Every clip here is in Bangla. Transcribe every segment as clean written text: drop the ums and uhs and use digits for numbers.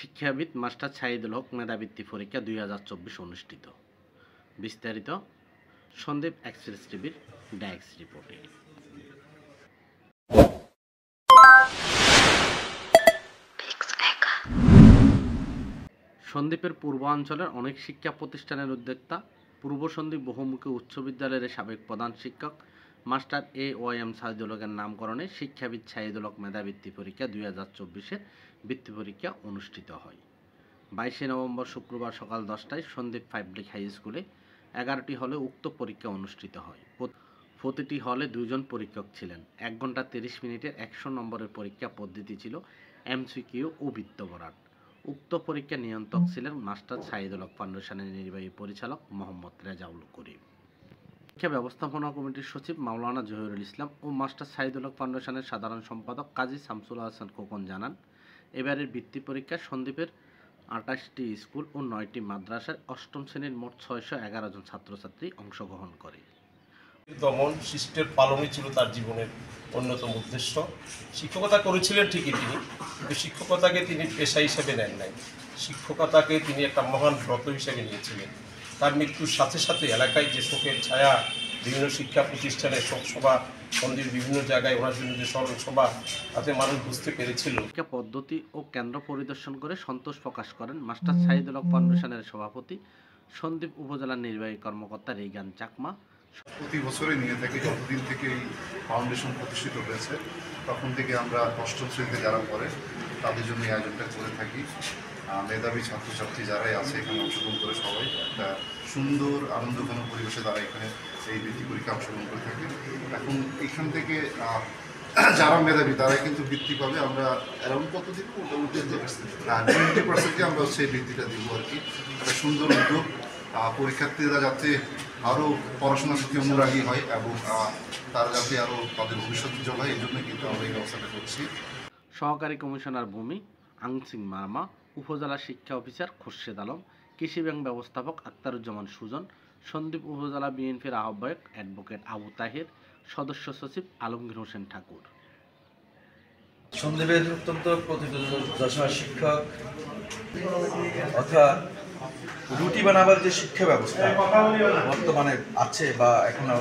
শিক্ষাবিদ মাস্টার ছাহিদুল হক মেধাবৃত্তি পরীক্ষা 2024 অনুষ্ঠিত। বিস্তারিত সন্দীপ এক্সপ্রেস টিভির ডেস্ক রিপোর্টে। সন্দ্বীপের পূর্বাঞ্চলের অনেক শিক্ষা প্রতিষ্ঠানের উদ্যোক্তা পূর্ব সন্দ্বীপ বহুমুখী উচ্চ বিদ্যালয়ের সাবেক প্রধান শিক্ষক মাস্টার AOM ছাহিদুল হকের নামকরণে শিক্ষাবিদ ছাহিদুল হক মেধাবৃত্তি পরীক্ষা 2024-এর বৃত্তি পরীক্ষা অনুষ্ঠিত হয়। 22 নভেম্বর শুক্রবার সকাল 10টায় সন্দ্বীপ পাবলিক হাই স্কুলে 11টি হলে উক্ত পরীক্ষা অনুষ্ঠিত হয়। প্রতিটি হলে 2 জন পরীক্ষক ছিলেন। 1 ঘন্টা 30 মিনিটের 100 নম্বরের পরীক্ষা পদ্ধতি ছিল MCQ ও বৃত্তবরাট। উক্ত পরীক্ষা নিয়ন্ত্রক ছিলেন মাস্টার ছাহিদুল হক ফাউন্ডেশনের নির্বাহী পরিচালক মোহাম্মদ রেজাউল করিম। শিক্ষা ব্যবস্থাপনা কমিটির সচিব মাওলানা জহিরুল ইসলাম ও মাস্টার ছাহিদুল হক ফাউন্ডেশনের সাধারণ সম্পাদক কাজী শামসুল হাসান খোকন জানান, এবারের বৃত্তি পরীক্ষায় সন্দ্বীপের 28টি স্কুল ও 9টি মাদ্রাসার 8ম শ্রেণীর মোট 611 জন ছাত্রছাত্রী অংশগ্রহণ করে। দমন শিষ্টের পালনই ছিল তার জীবনের অন্যতম উদ্দেশ্য। শিক্ষকতা করেছিলেন ঠিকই তিনি, কিন্তু শিক্ষকতাকে তিনি পেশা হিসেবে নেন নাই। শিক্ষকতাকে তিনি একটা মহান ব্রত হিসেবে নিয়েছিলেন। তার মৃত্যুর সাথে সাথে এলাকায় যে শোকের ছায়া, বিভিন্ন শিক্ষা প্রতিষ্ঠানে শোকসভা, সন্দ্বীপ বিভিন্ন জায়গায় ওনার জন্য যে স্মরণ সভা, তাতে মানুষ বুঝতে পেরেছিল। শিক্ষা পদ্ধতি ও কেন্দ্র পরিদর্শন করে সন্তোষ প্রকাশ করেন মাস্টার ছাহিদুল হক ফাউন্ডেশনের সভাপতি সন্দ্বীপ উপজেলার নির্বাহী কর্মকর্তা রেগান চাকমা। প্রতি বছরই নিয়ে থাকি, যতদিন থেকে এই ফাউন্ডেশন প্রতিষ্ঠিত হয়েছে তখন থেকে আমরা 8ম শ্রেণীতে যারা পড়ে তাদের জন্য এই আয়োজনটা করে থাকি। মেধাবী ছাত্রছাত্রী যারাই আছে এখানে অংশগ্রহণ করে সবাই একটা সুন্দর আনন্দঘন পরিবেশে তারা এখানে এই বৃত্তি পরীক্ষা অংশগ্রহণ করে থাকে। এখন এখান থেকে যারা মেধাবী তারাই কিন্তু বৃত্তি পাবে। আমরা অ্যারাউন্ড কত দিব, মোটামুটি 20%কে আমরা হচ্ছে এই বৃত্তিটা দিব আর কি। একটা সুন্দর উদ্যোগ, পরীক্ষার্থীরা যাতে আরও পড়াশোনার প্রতি অনুরাগী হয় এবং তারা যাতে আরও তাদের ভবিষ্যৎ উজ্জ্বল হয়, এই জন্য কিন্তু আমরা এই ব্যবস্থাটা করছি। সহকারী কমিশনার ভূমি আংসিং মার্মা, উপজেলা শিক্ষা অফিসার খুরশেদ আলম, কৃষি ব্যাংক ব্যবস্থাপক আক্তারুজ্জামান সুজন, সন্দ্বীপ উপজেলা বিএনপির আহ্বায়ক অ্যাডভোকেট আবু তাহের, সদস্য সচিব আলমগীর হোসেন ঠাকুর। সন্দ্বীপের অত্যন্ত প্রতিযোগিতা শিক্ষক অর্থাৎ রুটি বানাবার যে শিক্ষা ব্যবস্থা বর্তমানে আছে বা এখনো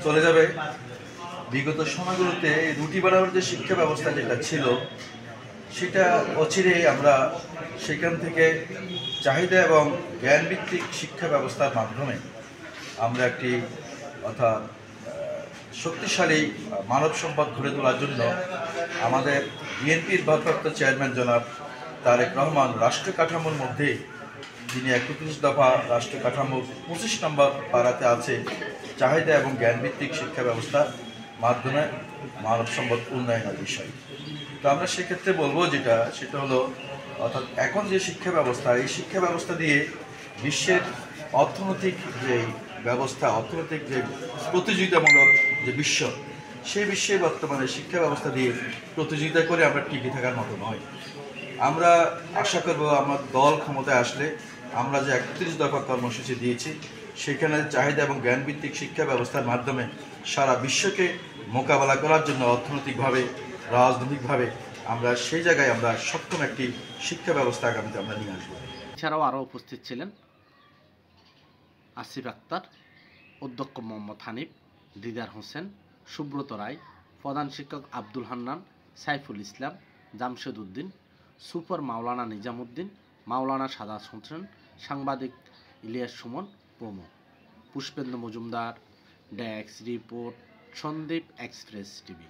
চলে যাবে, বিগত সময়গুলোতে রুটি বানাবার যে শিক্ষা ব্যবস্থা যেটা ছিল সেটা অচিরেই আমরা সেখান থেকে চাহিদা এবং জ্ঞানভিত্তিক শিক্ষা ব্যবস্থার মাধ্যমে আমরা একটি অর্থাৎ শক্তিশালী মানব সম্পদ গড়ে তোলার জন্য আমাদের বিএনপির ভারপ্রাপ্ত চেয়ারম্যান জনাব তারেক রহমান রাষ্ট্র কাঠামোর মধ্যে যিনি 31 দফা রাষ্ট্র কাঠামোর 25 নম্বর পাড়াতে আছে চাহিদা এবং জ্ঞানভিত্তিক শিক্ষা ব্যবস্থার মাধ্যমে মানব সম্পদ উন্নয়নের বিষয়। তো আমরা সেক্ষেত্রে বলবো সেটা হলো অর্থাৎ এখন যে শিক্ষা ব্যবস্থা, এই শিক্ষা ব্যবস্থা দিয়ে বিশ্বের অর্থনৈতিক যে ব্যবস্থা, অর্থনৈতিক যে প্রতিযোগিতামূলক যে বিশ্ব, সেই বিশ্বে বর্তমানে শিক্ষা ব্যবস্থা দিয়ে প্রতিযোগিতা করে আমরা টিকে থাকার মতো নয়। আমরা আশা করব আমার দল ক্ষমতায় আসলে আমরা যে 31 দফা কর্মসূচি দিয়েছি সেখানে চাহিদা এবং জ্ঞানভিত্তিক শিক্ষা ব্যবস্থার মাধ্যমে সারা বিশ্বকে মোকাবেলা করার জন্য অর্থনৈতিকভাবে, রাজনৈতিকভাবে আমরা সেই জায়গায় আমরা সক্ষম একটি শিক্ষা ব্যবস্থা আগামীতে আমরা নিয়ে আসবো। এছাড়াও আরও উপস্থিত ছিলেন আসিফ আক্তার, অধ্যক্ষ মোহাম্মদ হানিফ, দিদার হোসেন, সুব্রত রায়, প্রধান শিক্ষক আব্দুল হান্নান, সাইফুল ইসলাম, জামশেদ উদ্দিন, সুপার মাওলানা নিজামুদ্দিন, মাওলানা সাদাত হোসেন, সাংবাদিক ইলিয়াস সুমন প্রমুখ। Pushpendra Majumdar, desk report, Sandwip express TV.